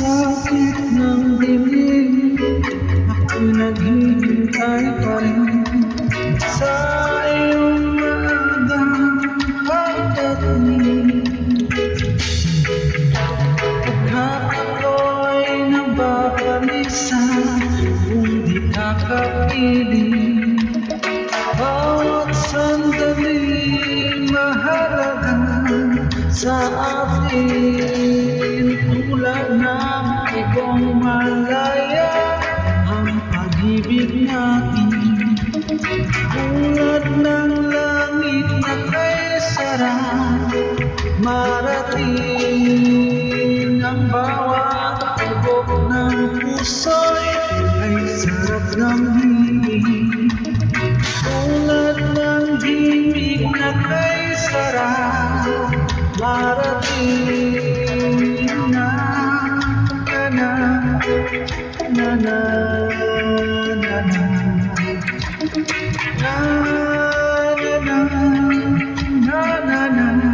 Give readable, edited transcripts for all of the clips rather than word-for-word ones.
sakit ng dilim, ako'y naghihintay pa rin sa iyong maagang pagdating. Pagkat ako'y nababalisa kung di ka kapiling, bawat sandaling mahalaga sa atin. Tulad ng ibong malaya ang pag-ibig natin, tulad ng langit na kay sarap marating. Ang bawat tibok ng puso'y ay sarap ng himig, tulad ng himig na kay sarap marating. Na na na na na na na na na.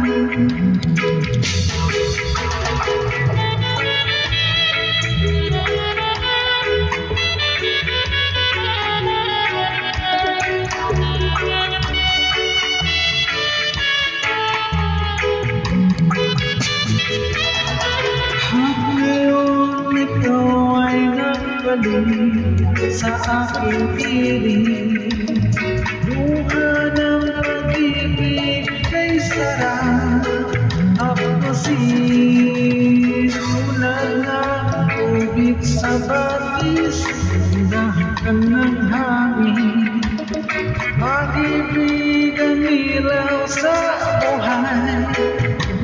Sa aking piling, luha ng pag-ibig kay sarap. Ako sinulad ng tubig sa batis, dahan ng hangin. Pag-ibig ang ilaw sa buhay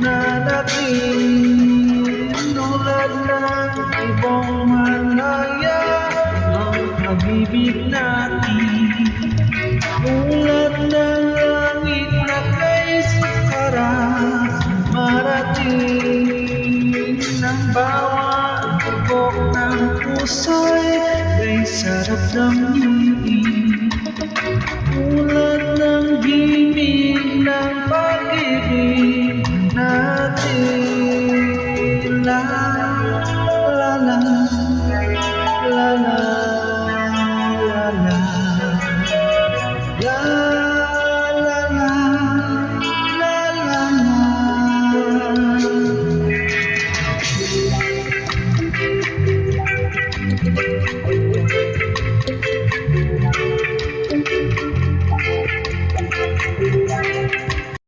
na natin, tulad ng ibong malaya pag-ibig natin, tulad ng langit na kay sarap marating. Ang bawat tibok ng puso'y kay sarap ng